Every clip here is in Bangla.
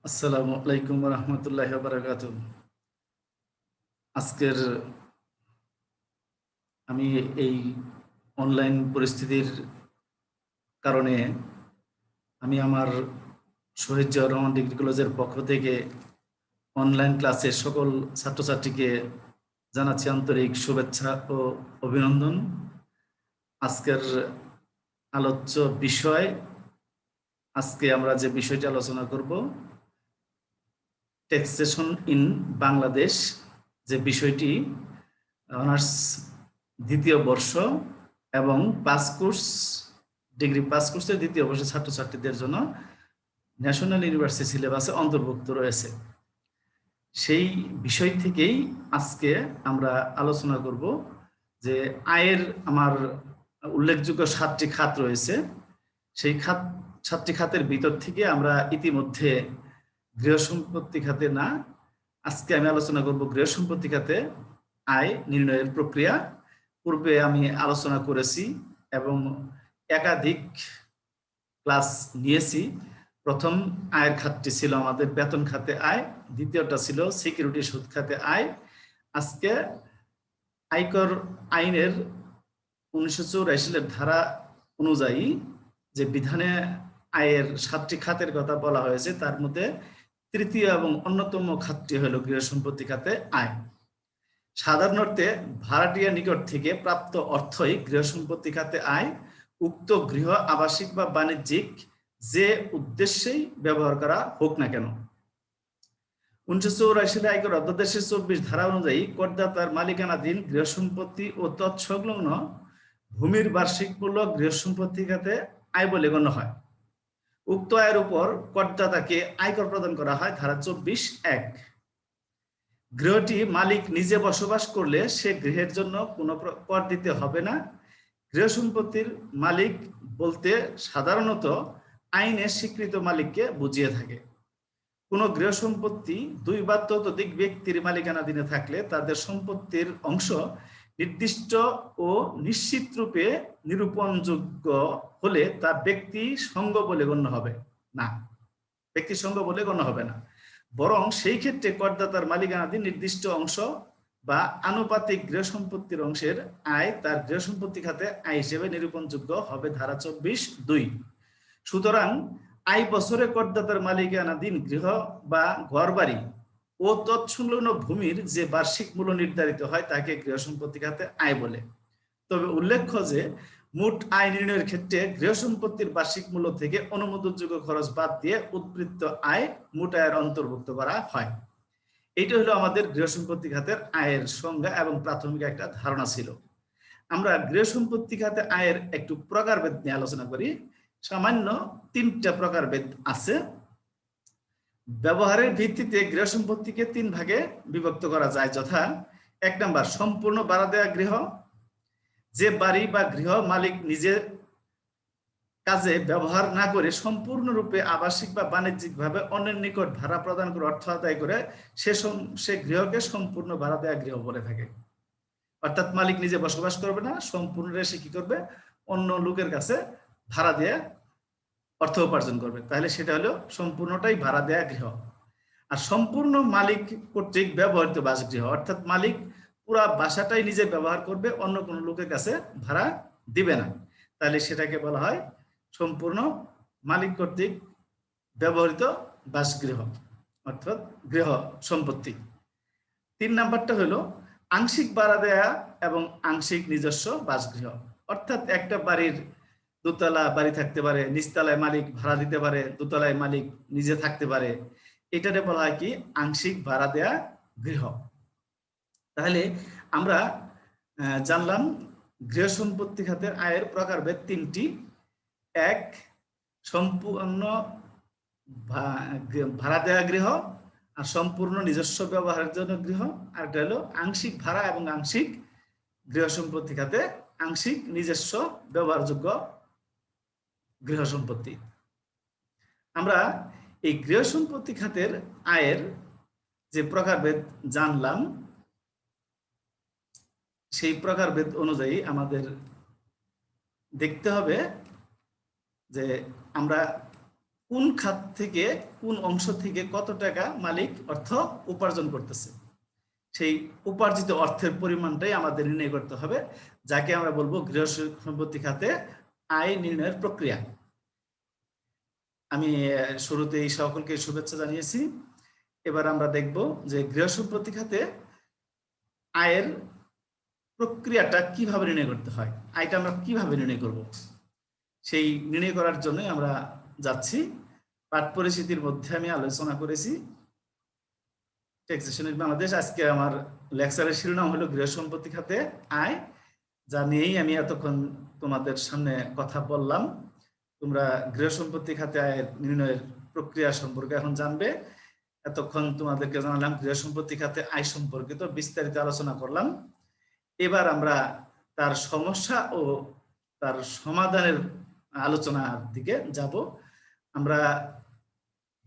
আসসালামু আলাইকুম রহমতুল্লাহি ওয়া বারাকাতুহু। আজকের আমি এই অনলাইন পরিস্থিতির কারণে আমি আমার শহীদ জিয়াউর রহমান ডিগ্রি কলেজের পক্ষ থেকে অনলাইন ক্লাসে সকল ছাত্রছাত্রীকে জানাচ্ছি আন্তরিক শুভেচ্ছা ও অভিনন্দন। আজকের আলোচ্য বিষয়, আজকে আমরা যে বিষয়টি আলোচনা করব, ট্যাক্সেশন ইন বাংলাদেশ, যে বিষয়টি অনার্স দ্বিতীয় বর্ষ এবং ডিগ্রি পাস কোর্সের দ্বিতীয় বর্ষের ছাত্রছাত্রীদের জন্য ন্যাশনাল ইউনিভার্সিটি সিলেবাসে অন্তর্ভুক্ত রয়েছে। সেই বিষয় থেকেই আজকে আমরা আলোচনা করব যে আয়ের আমার উল্লেখযোগ্য 7টি খাত রয়েছে। সেই 7টি খাতের ভিতর থেকে আমরা ইতিমধ্যে গৃহ সম্পত্তি খাতে না, আজকে আমি আলোচনা করব গৃহ সম্পত্তি খাতে আয় নির্ণয়ের প্রক্রিয়া। পূর্বে আমি আলোচনা করেছি এবং একাধিক ক্লাস নিয়েছি। প্রথম আয়ের খাতটি ছিল আমাদের বেতন খাতে আয়, দ্বিতীয়টা ছিল সিকিউরিটি সুদ খাতে আয়। আজকে আয়কর আইনের 1984 সালের ধারা অনুযায়ী যে বিধানে আয়ের 7টি খাতের কথা বলা হয়েছে, তার মধ্যে তৃতীয় এবং অন্যতম খাতটি হলো গৃহ সম্পত্তি খাতে আয়। সাধারণ অর্থে ভাড়াটিয়া নিকট থেকে প্রাপ্ত অর্থই গৃহ সম্পত্তি খাতে আয়। উক্ত গৃহ আবাসিক বা বাণিজ্যিক যে উদ্দেশ্যেই ব্যবহার করা হোক না কেন। 1984 সালে আয়কর অধ্যাদেশের 24 ধারা অনুযায়ী করদাতার মালিকানাধীন গৃহ সম্পত্তি ও তৎসংলগ্ন ভূমির বার্ষিক মূল্য গৃহ সম্পত্তি খাতে আয় বলে গণ্য হয়। উক্ত আয়ের উপর করদাতাকে আয়কর প্রদান করা হয় ধারা 24(1)। গৃহটি মালিক নিজে বসবাস করলে সে গৃহের জন্য কোনো কর দিতে হবে না। গৃহ সম্পত্তির মালিক বলতে সাধারণত আইনে স্বীকৃত মালিককে বুঝিয়ে থাকে। কোনো গৃহ সম্পত্তি 2 বা ততোধিক ব্যক্তির মালিকানাধীনে থাকলে তাদের সম্পত্তির অংশ নির্দিষ্ট ও নিশ্চিত রূপে নিরূপণযোগ্য হলে তা ব্যক্তি সঙ্গ বলে গণ্য হবে না, ব্যক্তি সঙ্গ বলে গণ্য হবে না, বরং সেই ক্ষেত্রে করদাতার মালিকানাধীন নির্দিষ্ট অংশ বা আনুপাতিক গৃহ সম্পত্তির অংশের আয় তার গৃহ সম্পত্তি খাতে আয় হিসেবে নিরূপণযোগ্য হবে ধারা 24(2)। সুতরাং আয় বছরে করদাতার মালিকানাধীন গৃহ বা ঘরবাড়ি ও তৎসংলগ্ন ভূমির যে বার্ষিক মূল্য নির্ধারিত হয় তাকে গৃহ সম্পত্তি খাতে আয় বলে। তবে উল্লেখ্য যে মোট আয় নির্ণয়ের ক্ষেত্রে গৃহ সম্পত্তির বার্ষিক মূল্য থেকে অনুমোদনযোগ্য খরচ বাদ দিয়ে উদ্বৃত্ত আয় মোট আয়ের অন্তর্ভুক্ত করা হয়। এইটা হলো আমাদের গৃহ সম্পত্তি খাতের আয়ের সংজ্ঞা এবং প্রাথমিক একটা ধারণা ছিল। আমরা গৃহ সম্পত্তি খাতে আয়ের একটু প্রকারভেদ নিয়ে আলোচনা করি। সামান্য 3টা প্রকারভেদ আছে। ব্যবহারের ভিত্তিতে গৃহ সম্পত্তিকে 3 ভাগে বিভক্ত করা যায়, যথা 1 নাম্বার সম্পূর্ণ ভাড়া দেওয়া গৃহ, যে বাড়ি বা গৃহ মালিক নিজের কাজে ব্যবহার না করে সম্পূর্ণরূপে আবাসিক বা বাণিজ্যিক ভাবে অন্যের নিকট ভাড়া প্রদান করে অর্থ আদায় করে সে গৃহকে সম্পূর্ণ ভাড়া দেওয়া গৃহ বলে থাকে। অর্থাৎ মালিক নিজে বসবাস করবে না, সম্পূর্ণ সে কি করবে, অন্য লোকের কাছে ভাড়া দিয়ে অর্থ উপার্জন করবে, তাহলে সেটা হলো সম্পূর্ণটাই ভাড়া দেয়া গৃহ। আর সম্পূর্ণ মালিক কর্তৃক ব্যবহৃত বাসগৃহ, অর্থাৎ মালিক পুরা বাসাটাই নিজে ব্যবহার করবে, অন্য কোনো লোকের কাছে ভাড়া দিবে না, তাহলে সেটাকে বলা হয় সম্পূর্ণ মালিক কর্তৃক ব্যবহৃত বাসগৃহ অর্থাৎ গৃহ সম্পত্তি। 3 নাম্বারটা হলো আংশিক ভাড়া দেয়া এবং আংশিক নিজস্ব বাসগৃহ, অর্থাৎ একটা বাড়ির দোতলা বাড়ি থাকতে পারে, নিচতলায় মালিক ভাড়া দিতে পারে, দোতলায় মালিক নিজে থাকতে পারে, এটাতে বলা হয় কি আংশিক ভাড়া দেয়া গৃহ। তাহলে আমরা জানলাম গৃহ সম্পত্তি খাতের আয়ের প্রকারভেদ 3টি। 1 সম্পূর্ণ ভাড়া দেয়া গৃহ, আর সম্পূর্ণ নিজস্ব ব্যবহারের জন্য গৃহ, আর এটা হলো আংশিক ভাড়া এবং আংশিক গৃহ সম্পত্তি খাতে আংশিক নিজস্ব ব্যবহারযোগ্য গৃহ সম্পত্তি। আমরা এই গৃহ সম্পত্তি খাতের আয়ের যে প্রকারভেদ জানলাম, সেই প্রকারভেদ অনুযায়ী আমাদের দেখতে হবে যে আমরা কোন খাত থেকে কোন অংশ থেকে কত টাকা মালিক অর্থ উপার্জন করতেছে, সেই উপার্জিত অর্থের পরিমাণটাই আমাদের নির্ণয় করতে হবে, যাকে আমরা বলবো গৃহ সম্পত্তি খাতে আয় নির্ণয়ের প্রক্রিয়া। আমি শুরুতেই সকলকে শুভেচ্ছা জানিয়েছি। এবার আমরা দেখব যে গৃহ সম্পত্তি খাতে আয়ের প্রক্রিয়াটা কিভাবে নির্ণয় করতে হয়, আয়টা আমরা কিভাবে নির্ণয় করব। সেই নির্ণয় করার জন্য আমরা যাচ্ছি পাঠ পরিচিতির মধ্যে আমি আলোচনা করেছি ট্যাক্সেশন ইন বাংলাদেশ। আজকে আমার লেকচারের শিরোনাম হলো গৃহ সম্পত্তি খাতে আয়, যা নিয়েই আমি এতক্ষণ তোমাদের সামনে কথা বললাম। তোমরা গৃহ সম্পত্তি খাতে আয়ের নির্ণয়ের প্রক্রিয়া সম্পর্কে এখন জানবে। এতক্ষণ তোমাদেরকে জানালাম গৃহ সম্পত্তি খাতে আয় সম্পর্কিত বিস্তারিত আলোচনা করলাম। এবার আমরা তার সমস্যা ও তার সমাধানের আলোচনার দিকে যাব। আমরা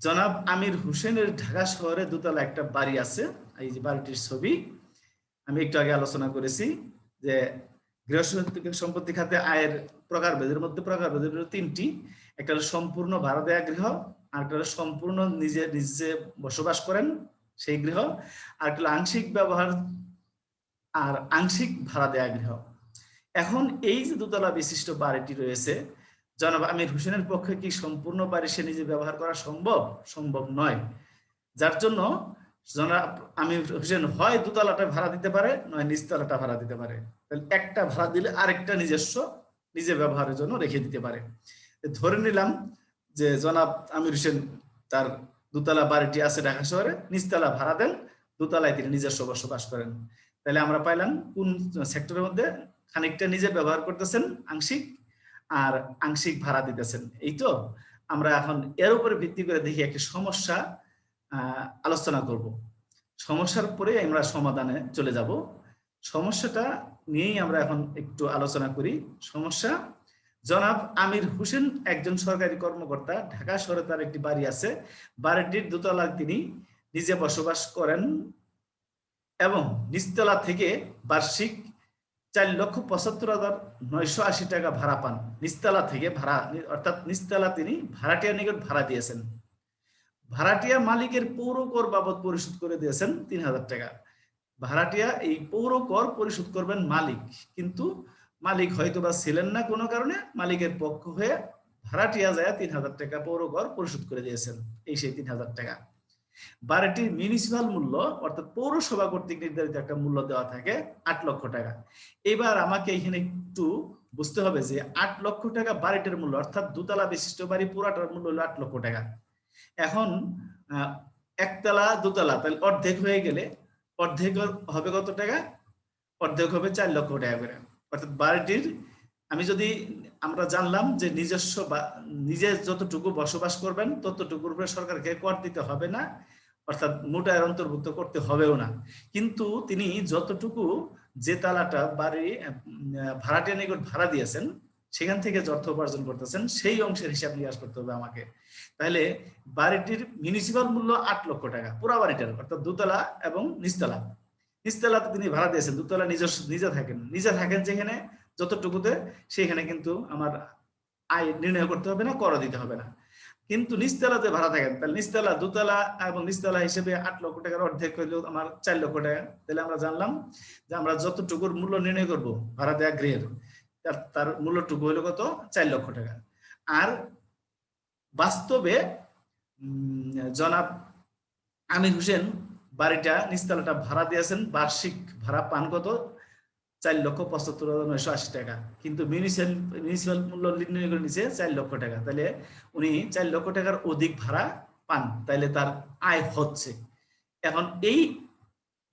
জনাব আমির হোসেনের ঢাকা শহরে দোতলা একটা বাড়ি আছে, এই যে বাড়িটির ছবি আমি একটু আগে আলোচনা করেছি যে গৃহ সম্পত্তি খাতে আয়ের প্রকারভেদের মধ্যে প্রকারভেদ হলো তিনটি। একটা হলো সম্পূর্ণ ভাড়া দেয়া গৃহ, আরেকটা হলো সম্পূর্ণ নিজে বসবাস করেন সেই গৃহ, আরেকটা হলো আংশিক ব্যবহার আর আংশিক ভাড়া দেয়া গৃহ। এখন এই যে দোতলা বিশিষ্ট বাড়িটি রয়েছে, জনাব আমির হোসেনের পক্ষে কি সম্পূর্ণ বাড়ি সে নিজে ব্যবহার করা সম্ভব? সম্ভব নয়। যার জন্য জনাব আমির হোসেন হয় দোতলাটা ভাড়া দিতে পারে, নয় নিচতলাটা ভাড়া দিতে পারে। তাহলে একটা ভাড়া দিলে আরেকটা নিজস্ব নিজে ব্যবহারের জন্য রেখে দিতে পারে। ধরে নিলাম যে জনাব আমির হোসেন তার দোতলা বাড়িটি আছে ঢাকা শহরে, নিচতলা ভাড়া দেন, দোতলায় তিনি নিজস্ব বসবাস করেন। তাহলে আমরা পাইলাম কোন সেক্টরের মধ্যে খানিকটা নিজে ব্যবহার করতেছেন আংশিক, আর আংশিক ভাড়া দিতেছেন। এই তো আমরা এখন এর উপরে ভিত্তি করে দেখি একটি সমস্যা আলোচনা করব। সমস্যার পরে আমরা সমাধানে চলে যাব। সমস্যাটা নিয়েই আমরা এখন একটু আলোচনা করি। সমস্যা: জনাব আমির হোসেন একজন সরকারি কর্মকর্তা, ঢাকা শহরে তার একটি বাড়ি আছে। বাড়িটির দোতলায় তিনি নিজে বসবাস করেন এবং নিচতলা থেকে বার্ষিক 4,75,980 টাকা ভাড়া পান। নিচতলা থেকে ভাড়া, অর্থাৎ নিচতলা তিনি ভাড়াটিয়ার নিকট ভাড়া দিয়েছেন। ভাড়াটিয়া মালিকের পৌর কর বাবদ পরিশোধ করে দিয়েছেন 3,000 টাকা। ভাড়াটিয়া এই পৌর কর পরিশোধ করবেন মালিক, কিন্তু মালিক হয়তোবা ছিলেন না কোনো কারণে, মালিকের পক্ষ হয়ে ভাড়াটিয়া যায় 3,000 টাকা পৌর কর পরিশোধ করে দিয়েছেন। এই সেই 3,000 টাকা। বাড়িটির মিউনিসিপাল মূল্য অর্থাৎ পৌরসভা কর্তৃক নির্ধারিত একটা মূল্য দেওয়া থাকে 8 লক্ষ টাকা। এবার আমাকে এখানে একটু বুঝতে হবে যে 8 লক্ষ টাকা বাড়িটির মূল্য, অর্থাৎ দোতলা বিশিষ্ট বাড়ি পুরাটার মূল্য হলো 8 লক্ষ টাকা। এখন একতলা দোতলা, তাহলে অর্ধেক হয়ে গেলে অর্ধেক হবে কত টাকা? অর্ধেক হবে 4 লক্ষ টাকা করে। অর্থাৎ বাড়িটির আমরা জানলাম যে নিজস্ব বা নিজে যতটুকু বসবাস করবেন ততটুকুর উপরে সরকারকে কর দিতে হবে না, অর্থাৎ মোটায়ের অন্তর্ভুক্ত করতে হবেও না। কিন্তু তিনি যতটুকু যে তালাটা বাড়ি ভাড়াটিয়া নিকট ভাড়া দিয়েছেন সেখান থেকে যে অর্থ উপার্জন করতেছেন সেই অংশের হিসাব নিকাশ করতে হবে আমাকে। তাহলে বাড়িটির মিউনিসিপাল মূল্য 8 লক্ষ টাকা পুরা বাড়িটার, অর্থাৎ দোতলা এবং নিচতলা। নিচতলাতে তিনি ভাড়া দিয়েছেন, দোতলা নিজে থাকেন যেখানে যতটুকুতে, সেখানে কিন্তু আমার আয় নির্ণয় করতে হবে না, কর দিতে হবে না। কিন্তু নিচতলাতে ভাড়া থাকেন, তাহলে নিচতলা দোতলা এবং নিচতলা হিসেবে 8 লক্ষ টাকার অর্ধেক হইলেও আমার 4 লক্ষ টাকা। তাহলে আমরা জানলাম যে আমরা যতটুকুর মূল্য নির্ণয় করব ভাড়া দেয়া গৃহের, তার মূল্যটুকু হলো কত? 4 লক্ষ টাকা। আর বাস্তবে জনাব আমির হোসেন বাড়িটা নিচতলাটা ভাড়া দিয়েছেন, বার্ষিক ভাড়া পান কত? 4,75,980 টাকা। কিন্তু মিউনিসিপাল মূল্য নির্ণয় করে নিছে 4 লক্ষ টাকা। তাহলে উনি 4 লক্ষ টাকার অধিক ভাড়া পান, তাহলে তার আয় হচ্ছে। এখন এই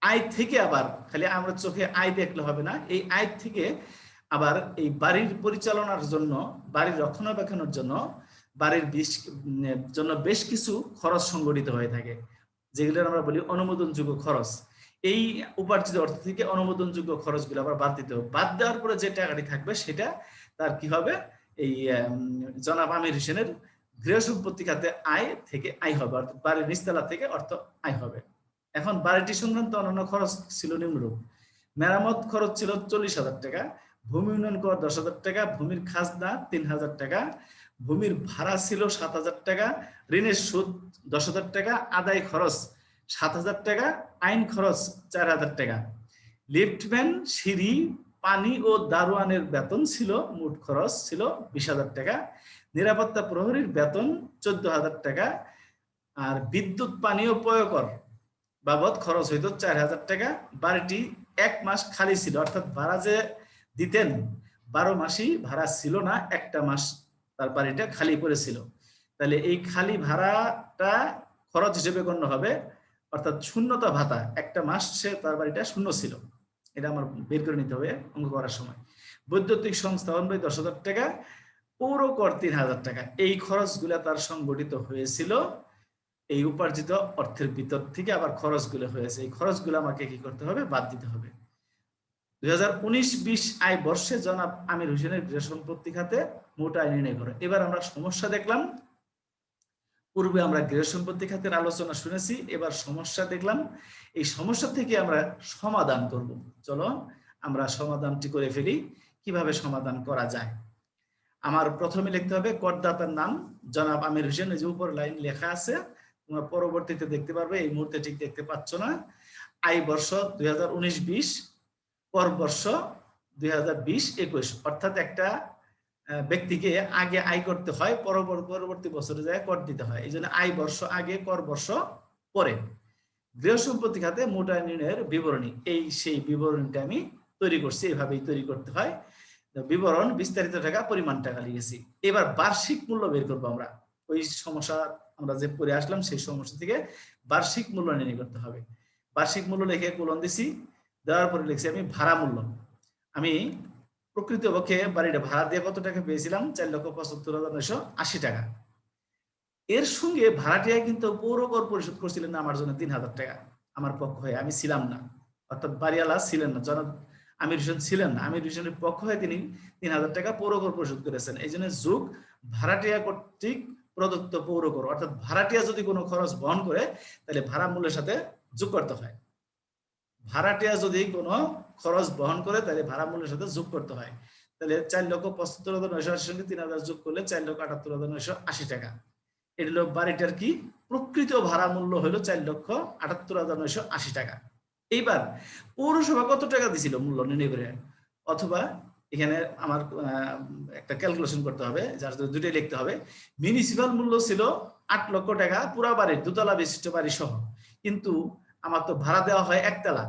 আয় থেকে আবার খালি আমরা চোখে আয় দেখলে হবে না, এই আয় থেকে আবার এই বাড়ির পরিচালনার জন্য, বাড়ির রক্ষণাবেক্ষণের জন্য, বাড়ির জন্য বেশ কিছু খরচ সংগঠিত হয়ে থাকে, যেগুলো আমরা বলি অনুমোদনযোগ্য খরচ। এই উপার্জিত অর্থ থেকে অনুমোদনযোগ্য খরচগুলো আবার বাদ দিতে হবে। বাদ দেওয়ার পরে যে টাকাটি থাকবে সেটা তার কি হবে? এই জনাব আমির হোসেনের গৃহ সম্পত্তি খাতে আয় থেকে আয় হবে, অর্থাৎ বাড়ির নিচতলা থেকে অর্থ আয় হবে। এখন বাড়িটি সংক্রান্ত অন্যান্য খরচ ছিল নিম্নরূপ: মেরামত খরচ ছিল 40,000 টাকা, ভূমি উন্নয়ন কর 10,000 টাকা, ভূমির খাজনা 3,000 টাকা, ভূমির ভাড়া ছিল 7,000 টাকা, ঋণের সুদ 10,000 টাকা, আদায় খরচ 7,000 টাকা, আইন খরচ 4,000 টাকা। লিফটম্যান, সিঁড়ি, পানি ও দারোয়ানের বেতন ছিল, মোট খরচ ছিল 20,000 টাকা। নিরাপত্তা প্রহরীর বেতন 14,000 টাকা। আর বিদ্যুৎ পানীয় প্রয়োগকর বাবদ খরচ হইতো 4,000 টাকা। বাড়িটি 1 মাস খালি ছিল, অর্থাৎ ভাড়া যে দিতেন 12 মাসই ভাড়া ছিল না, একটা মাস তার বাড়িটা খালি পড়েছিল। তাহলে এই খালি ভাড়াটা খরচ হিসেবে গণ্য হবে, অর্থাৎ শূন্যতা ভাতা, একটা মাস সে তার বাড়িটা শূন্য ছিল, এটা আমার বের করে নিতে হবে অঙ্ক করার সময়। বৈদ্যুতিক সংস্থাপন ব্যয় 10,000 টাকা, পৌর কর 3,000 টাকা। এই খরচগুলা তার সংগঠিত হয়েছিল এই উপার্জিত অর্থের ভিতর থেকে, আবার খরচগুলো হয়েছে, এই খরচগুলো আমাকে কি করতে হবে, বাদ দিতে হবে। 2019-20 আয় বর্ষে জনাব আমির হোসেনের গৃহ সম্পত্তি খাতে মোট আয় নির্ণয় করে। এবার আমরা সমস্যা দেখলাম, পূর্বে আমরা গৃহ সম্পত্তি খাতের আলোচনা শুনেছি, এবার সমস্যা দেখলাম। এই সমস্যা থেকে আমরা সমাধান করব। চলো আমরা সমাধানটি করে ফেলি। কিভাবে সমাধান করা যায়? আমার প্রথমে লিখতে হবে করদাতার নাম জনাব আমির হোসেন, এই যে উপর লাইন লেখা আছে, তোমরা পরবর্তীতে দেখতে পারবে, এই মুহূর্তে ঠিক দেখতে পাচ্ছ না। আয় বর্ষ 2019-20, কর বর্ষ 2020-21, অর্থাৎ একটা ব্যক্তিকে আগে আয় করতে হয়, পরবর্তী বছরে যায় কর দিতে হয়, এই জন্য আয় বর্ষ আগে, কর বর্ষ পরে। গৃহ সম্পত্তি খাতে মোট আয় নির্ণয়ের বিবরণী, এই সেই বিবরণীটা আমি তৈরি করছি, এইভাবেই তৈরি করতে হয়। বিবরণ বিস্তারিত টাকা, পরিমাণ টাকা লিখেছি। এবার বার্ষিক মূল্য বের করবো আমরা। ওই সমস্যা আমরা যে পড়ে আসলাম সেই সমস্যা থেকে বার্ষিক মূল্য নির্ণয় করতে হবে। বার্ষিক মূল্য লিখে কোলন দিছি, দেওয়ার পরে লিখছি আমি ভাড়া মূল্য। আমি প্রকৃতপক্ষে বাড়িটা ভাড়া দিয়ে কত টাকা পেয়েছিলাম, 4,75,980 টাকা। এর সঙ্গে ভাড়াটিয়া কিন্তু পৌর কর পরিশোধ করছিলেন আমার জন্য 3,000 টাকা, আমার পক্ষ হয়ে, আমি ছিলাম না, অর্থাৎ বাড়িওয়ালা ছিলেন না, জনাব আমির হোসেন ছিলেন না, আমির হোসেনের পক্ষ হয়ে তিনি 3,000 টাকা পৌর কর পরিশোধ করেছেন। এই জন্য যুগ ভাড়াটিয়া কর্তৃক প্রদত্ত পৌর কর, অর্থাৎ ভাড়াটিয়া যদি কোনো খরচ বহন করে তাহলে ভাড়া মূল্যের সাথে যোগ করতে হয়। ভাড়াটিয়া যদি কোনো খরচ বহন করে তাহলে ভাড়া মূল্যের সাথে যোগ করতে হয়। তাহলে 4,75,980 সঙ্গে 3,000 যোগ করলে 4,78,980 টাকা। এটা হলো বাড়িটার কি প্রকৃত ভাড়া মূল্য হলো 4,78,980 টাকা। এইবার পৌরসভা কত টাকা দিছিল মূল্য নির্ণয় করে, অথবা এখানে আমার একটা ক্যালকুলেশন করতে হবে, যার জন্য দুটোই লিখতে হবে। মিউনিসিপাল মূল্য ছিল 8 লক্ষ টাকা পুরা বাড়ির, দোতলা বিশিষ্ট বাড়ি সহ, কিন্তু আমার তো ভাড়া দেওয়া হয় একতলা,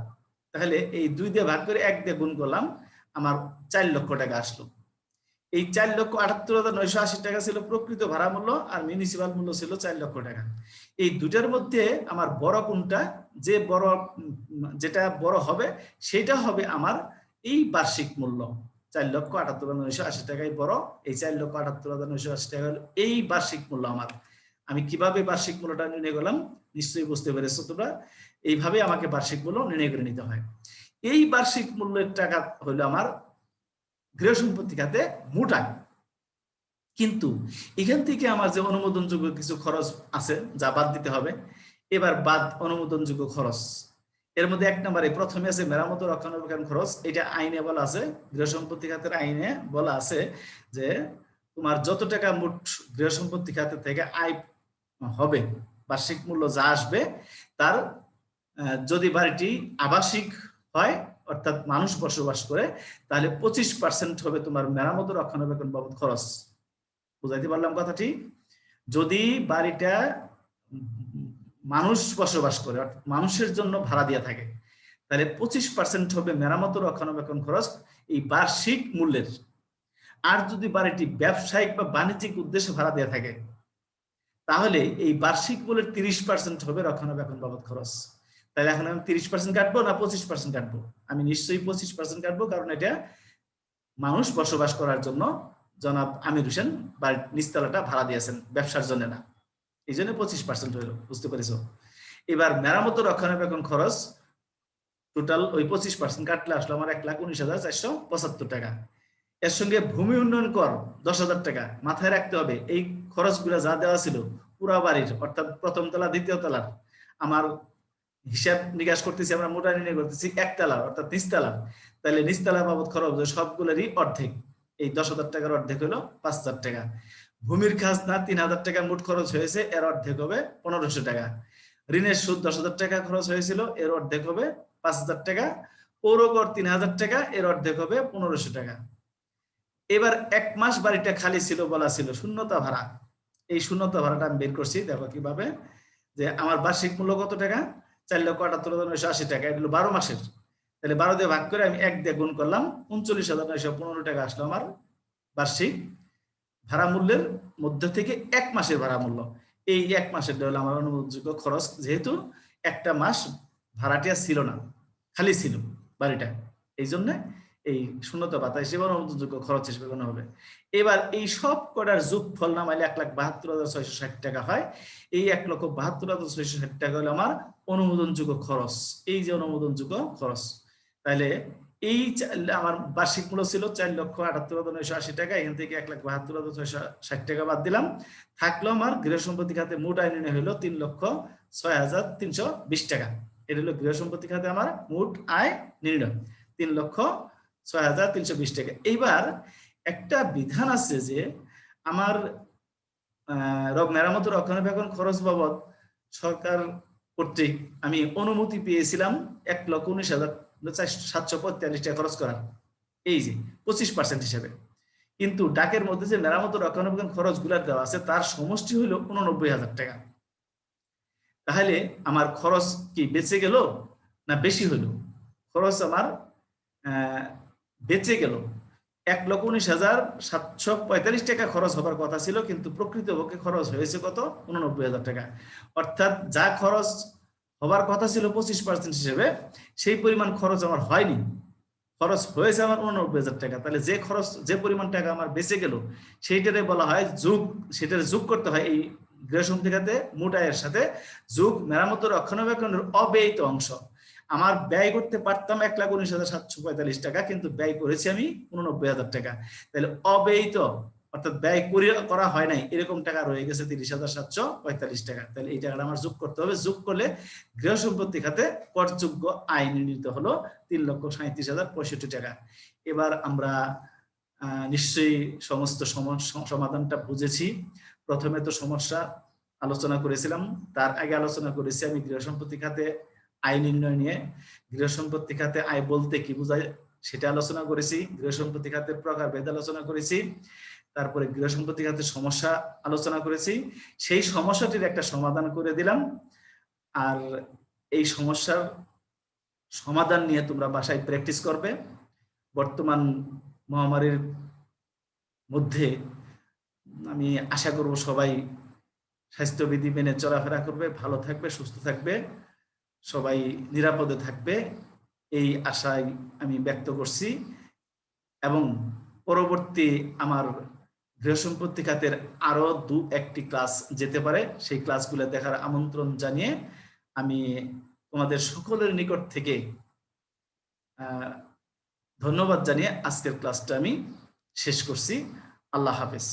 তাহলে এই 2 দিয়ে ভাগ করে 1 দিয়ে গুণ করলাম, আমার 4 লক্ষ টাকা আসলো। এই 4,78,980 টাকা ছিল প্রকৃত ভাড়া মূল্য, আর মিউনিসিপাল মূল্য ছিল 4 লক্ষ টাকা। এই দুটার মধ্যে আমার বড় কোনটা, যে বড় যেটা বড় হবে সেটা হবে আমার এই বার্ষিক মূল্য। 4,78,980 টাকাই বড়, এই 4,78,980 টাকা হলো এই বার্ষিক মূল্য আমার। আমি কিভাবে বার্ষিক মূল্যটা নির্ণয় করলাম নিশ্চয়ই বুঝতে পেরেছো তোমরা। এইভাবে আমাকে বার্ষিক মূল্য নির্ণয় করে নিতে হয়। এই বার্ষিক মূল্যের টাকা হলো আমার গৃহ সম্পত্তি খাতে মোট আয়। কিন্তু এখান থেকে আমার যে অনুমোদনযোগ্য কিছু খরচ আছে যা বাদ দিতে হবে। এবার বাদ অনুমোদনযোগ্য খরচ, এর মধ্যে 1 নম্বরে প্রথমে আছে মেরামত ও রক্ষণাবেক্ষণ খরচ। এটা আইনে বলা আছে, গৃহ সম্পত্তি খাতের আইনে বলা আছে যে তোমার যত টাকা মোট গৃহ সম্পত্তি খাতে থেকে আয় হবে, বার্ষিক মূল্য যা আসবে তার, যদি বাড়িটি আবাসিক হয় অর্থাৎ মানুষ বসবাস করে, তাহলে 25% হবে তোমার মেরামত ও রক্ষণাবেক্ষণ বাবদ খরচ। বুঝাইতে পারলাম কথাটি? যদি বাড়িটা মানুষ বসবাস করে, অর্থাৎ মানুষের জন্য ভাড়া দেওয়া থাকে, তাহলে 25% হবে মেরামত ও রক্ষণাবেক্ষণ খরচ এই বার্ষিক মূল্যের। আর যদি বাড়িটি ব্যবসায়িক বা বাণিজ্যিক উদ্দেশ্যে ভাড়া দেওয়া থাকে, তাহলে এই বার্ষিক মূল্যের 30% হবে রক্ষণাবেক্ষণ বাবদ খরচ। তাহলে এখন আমি 30% কাটবো না 25% কাটবো? আমি নিশ্চয়ই 25% কাটবো, কারণ এটা মানুষ বসবাস করার জন্য জনাব আমির হোসেন বাড়ির নিচতলাটা ভাড়া দিয়েছেন, ব্যবসার জন্য না, এই জন্য 25% হইল। বুঝতে পেরেছো? এবার মেরামত ও রক্ষণাবেক্ষণ খরচ টোটাল ওই 25% কাটলে আসলো আমার 1,19,475 টাকা। এর সঙ্গে ভূমি উন্নয়ন কর 10,000 টাকা। মাথায় রাখতে হবে এই খরচগুলো যা দেওয়া ছিল পুরা বাড়ির, অর্থাৎ প্রথম তলা দ্বিতীয় তলার, আমার হিসাব নিকাশ করতেছি, আমরা মোটা নির্ণয় করতেছি একতলা অর্থাৎ নিচতলা, তাহলে নিচতলা বাবদ খরচ সবগুলোরই অর্ধেক, এই 10,000 টাকার অর্ধেক হলো 5,000 টাকা। ভূমির খাজনা 3000 টাকা মোট খরচ হয়েছে, এর অর্ধেক হবে 1500 টাকা। ঋণের সুদ 10,000 টাকা খরচ হয়েছিল, এর অর্ধেক হবে 5000 টাকা। পৌরকর 3000 টাকা, এর অর্ধেক হবে 1500 টাকা। এবার 1 মাস বাড়িটা খালি ছিল, বলা ছিল শূন্যতা ভাড়া। এই শূন্যতা ভাড়াটা আমি বের করছি, দেখো কিভাবে। যে আমার বার্ষিক মূল্য কত টাকা? 4,78,980 টাকা। এটা হলো 12 মাসের। তাহলে 12 দিয়ে ভাগ করে আমি 1 দিয়ে গুণ করলাম, 39,915 টাকা আসলো আমার বার্ষিক ভাড়া মূল্যের মধ্যে থেকে 1 মাসের ভাড়া মূল্য। এই 1 মাসেরটা হলো আমার অনুমোদনযোগ্য খরচ, যেহেতু একটা মাস ভাড়াটিয়া ছিল না, খালি ছিল বাড়িটা, এই জন্য এই শূন্যতা ভাতা হিসেবে অনুমোদনযোগ্য খরচ হিসেবে গণ্য হবে। এবার এই সব কটার যোগফল নামাইলে 1,72,660 টাকা হয়। এই 1,72,660 টাকা হলো আমার অনুমোদনযোগ্য খরচ। এই যে অনুমোদনযোগ্য খরচ, তাহলে এই আমার বার্ষিক মূল্য ছিল 4,78,980 টাকা। এখান থেকে 1,72,660 টাকা বাদ দিলাম, থাকলো আমার গৃহ সম্পত্তি খাতে মোট আয় নির্ণয় হলো 3,06,320 টাকা। এটা হলো গৃহ সম্পত্তি খাতে আমার মোট আয় নির্ণয় 3,06,320 টাকা। এইবার একটা বিধান আছে যে আমার মেরামত রক্ষণাবেক্ষণ খরচ বাবদ সরকার কর্তৃক আমি অনুমতি পেয়েছিলাম 1,19,745 টাকা খরচ করার, এই যে 25% হিসেবে। কিন্তু ডাকের মধ্যে যে মেরামত রক্ষণাবেক্ষণ খরচ গুলা দেওয়া আছে তার সমষ্টি হলো 89,000 টাকা। তাহলে আমার খরচ কি বেঁচে গেল না বেশি হলো? খরচ আমার বেঁচে গেল। 1,19,745 টাকা খরচ হবার কথা ছিল, কিন্তু প্রকৃতপক্ষে খরচ হয়েছে কত? 89,000 টাকা। অর্থাৎ যা খরচ হবার কথা ছিল 25% হিসেবে, সেই পরিমাণ খরচ আমার হয়নি, খরচ হয়েছে আমার 89,000 টাকা। তাহলে যে খরচ, যে পরিমাণ টাকা আমার বেঁচে গেল, সেইটারে বলা হয় যোগ। সেটারে যোগ করতে হয় এই গৃহ সম্পত্তি খাতে মোট আয়ের সাথে, যোগ মেরামত রক্ষণাবেক্ষণের অব্যয়িত অংশ। আমার ব্যয় করতে পারতাম 1,19,745 টাকা, কিন্তু ব্যয় করেছি আমি 89,000 টাকা। তাহলে অব্যয়িত অর্থাৎ ব্যয় করা হয় নাই এরকম টাকা রয়ে গেছে 30,745 টাকা। তাহলে এই টাকাটা আমার যোগ করতে হবে। যোগ করলে গৃহ সম্পত্তি খাতে করযোগ্য আয় নির্ণীত হলো 3,37,065 টাকা। এবার আমরা নিশ্চয়ই সমস্ত সমাধানটা বুঝেছি। প্রথমে তো সমস্যা আলোচনা করেছিলাম, তার আগে আলোচনা করেছি আমি গৃহ সম্পত্তি খাতে আয় নির্ণয় নিয়ে। গৃহ সম্পত্তি খাতে আয় বলতে কি বোঝায় সেটা আলোচনা করেছি। গৃহ সম্পত্তি খাতের প্রকারভেদ আলোচনা করেছি। তারপরে গৃহ সম্পত্তি খাতের সমস্যা আলোচনা করেছি। সেই সমস্যাটির একটা সমাধান করে দিলাম। আর এই সমস্যার সমাধান নিয়ে তোমরা বাসায় প্র্যাকটিস করবে। বর্তমান মহামারীর মধ্যে আমি আশা করব সবাই স্বাস্থ্যবিধি মেনে চলাফেরা করবে, ভালো থাকবে, সুস্থ থাকবে, সবাই নিরাপদে থাকবে, এই আশায় আমি ব্যক্ত করছি। এবং পরবর্তী আমার গৃহ সম্পত্তি খাতের আরো 2-1টি ক্লাস যেতে পারে, সেই ক্লাসগুলো দেখার আমন্ত্রণ জানিয়ে আমি তোমাদের সকলের নিকট থেকে ধন্যবাদ জানিয়ে আজকের ক্লাসটা আমি শেষ করছি। আল্লাহ হাফেজ।